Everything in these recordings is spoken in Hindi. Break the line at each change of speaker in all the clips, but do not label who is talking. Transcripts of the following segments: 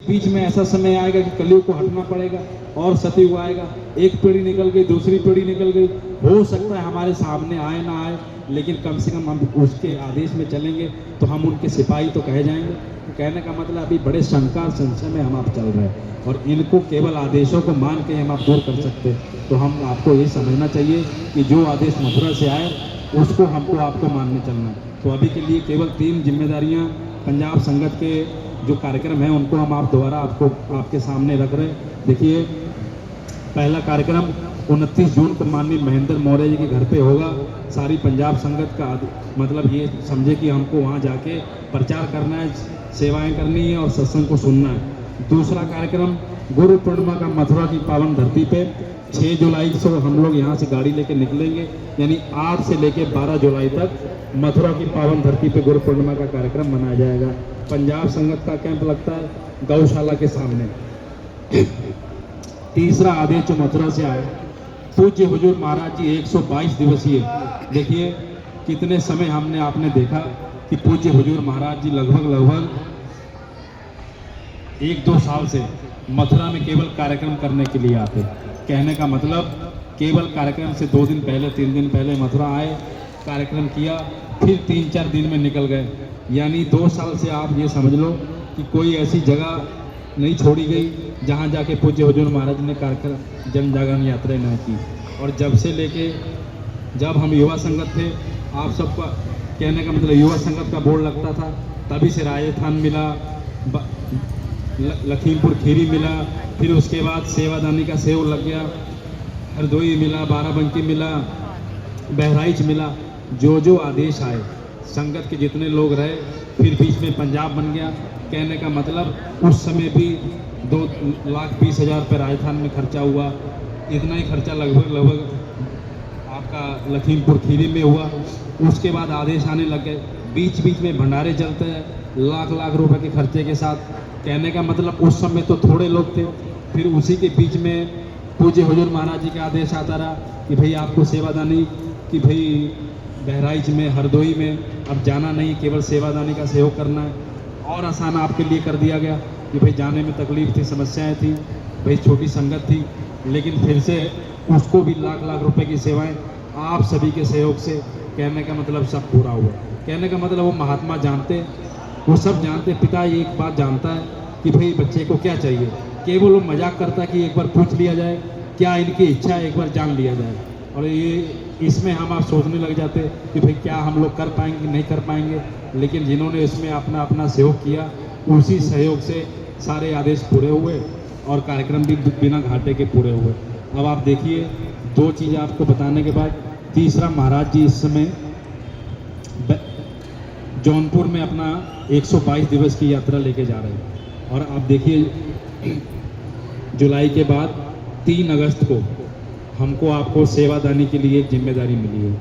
बीच में ऐसा समय आएगा कि कलयुग को हटना पड़ेगा और सतयुग आएगा। एक पीढ़ी निकल गई, दूसरी पीढ़ी निकल गई, हो सकता है हमारे सामने आए ना आए, लेकिन कम से कम हम उसके आदेश में चलेंगे तो हम उनके सिपाही तो कहे जाएंगे। तो कहने का मतलब अभी बड़े शंका संशय में हम आप चल रहे हैं और इनको केवल आदेशों को मान के हम आप दूर कर सकते हैं। तो हम आपको ये समझना चाहिए कि जो आदेश मथुरा से आए उसको हमको आपको मानने चलना है। तो अभी के लिए केवल 3 जिम्मेदारियां पंजाब संगत के जो कार्यक्रम है उनको हम आप दोबारा आपके सामने रख रहे हैं। देखिए, पहला कार्यक्रम 29 जून को माननीय महेंद्र मौर्य जी के घर पे होगा। सारी पंजाब संगत का मतलब ये समझे कि हमको वहाँ जाके प्रचार करना है, सेवाएं करनी है और सत्संग को सुनना है। दूसरा कार्यक्रम गुरु पूर्णिमा का मथुरा की पावन धरती पे 6 जुलाई से हम लोग यहाँ से गाड़ी लेके निकलेंगे, यानी आज से लेके 12 जुलाई तक मथुरा की पावन धरती पे गुरु पूर्णिमा का कार्यक्रम मनाया जाएगा। पंजाब संगत का कैंप लगता है गौशाला के सामने। तीसरा आदेश जो मथुरा से आए, पूज्य हुजूर महाराज जी 122 दिवसीय। देखिए कितने समय हमने आपने देखा कि पूज्य हुजूर महाराज जी लगभग 1-2 साल से मथुरा में केवल कार्यक्रम करने के लिए आते। कहने का मतलब केवल कार्यक्रम से 2 दिन पहले 3 दिन पहले मथुरा आए, कार्यक्रम किया, फिर 3-4 दिन में निकल गए। यानी 2 साल से आप ये समझ लो कि कोई ऐसी जगह नहीं छोड़ी गई जहाँ जाके पूज्य हुजूर महाराज ने कार्यक्रम जन जागरण यात्रा न की। और जब से लेके जब हम युवा संगत थे, आप सबका कहने का मतलब युवा संगत का बोर्ड लगता था, तभी से राजस्थान मिला, लखीमपुर खीरी मिला, फिर उसके बाद सेवादानी का सेव लग गया, हरदोई मिला, बाराबंकी मिला, बहराइच मिला। जो आदेश आए संगत के जितने लोग रहे, फिर बीच में पंजाब बन गया। कहने का मतलब उस समय भी 2,20,000 रुपये राजस्थान में खर्चा हुआ। इतना ही खर्चा लगभग आपका लखीमपुर खीरी में हुआ। उसके बाद आदेश आने लग गए, बीच में भंडारे चलते हैं लाख रुपए के खर्चे के साथ। कहने का मतलब उस समय तो थोड़े लोग थे, फिर उसी के बीच में पूज्य हुजूर महाराज जी का आदेश आता रहा कि भाई आपको सेवादानी कि भाई बहराइच में, हरदोई में अब जाना नहीं, केवल सेवादानी का सहयोग करना है। और आसान आपके लिए कर दिया गया कि भाई जाने में तकलीफ थी, समस्याएं थी, भाई छोटी संगत थी, लेकिन फिर से उसको भी लाख रुपए की सेवाएं आप सभी के सहयोग से, कहने का मतलब सब पूरा हुआ। कहने का मतलब वो महात्मा जानते, वो सब जानते। पिता एक बात जानता है कि भाई बच्चे को क्या चाहिए, केवल वो मजाक करता है कि एक बार पूछ लिया जाए क्या इनकी इच्छा है, एक बार जान लिया जाए। और ये इसमें हम आप सोचने लग जाते कि भाई क्या हम लोग कर पाएंगे नहीं कर पाएंगे, लेकिन जिन्होंने इसमें अपना सहयोग किया, उसी सहयोग से सारे आदेश पूरे हुए और कार्यक्रम भी बिना घाटे के पूरे हुए। अब आप देखिए, 2 चीज़ें आपको बताने के बाद, तीसरा महाराज जी इस समय जौनपुर में अपना 122 दिवस की यात्रा लेके जा रहे हैं। और आप देखिए जुलाई के बाद 3 अगस्त को हमको आपको सेवादानी के लिए एक जिम्मेदारी मिली है।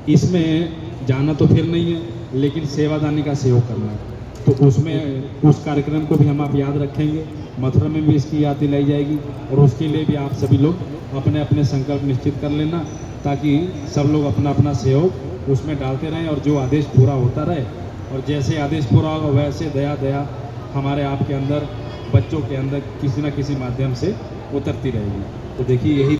इसमें जाना तो फिर नहीं है, लेकिन सेवादानी का सहयोग करना है। तो उसमें उस कार्यक्रम को भी हम आप याद रखेंगे। मथुरा में भी इसकी याद दिलाई जाएगी और उसके लिए भी आप सभी लोग अपने अपने संकल्प निश्चित कर लेना, ताकि सब लोग अपना सहयोग उसमें डालते रहें और जो आदेश पूरा होता रहे। और जैसे आदेश पूरा होगा वैसे दया हमारे आपके अंदर, बच्चों के अंदर किसी न किसी माध्यम से उतरती रहेगी। तो देखिए यही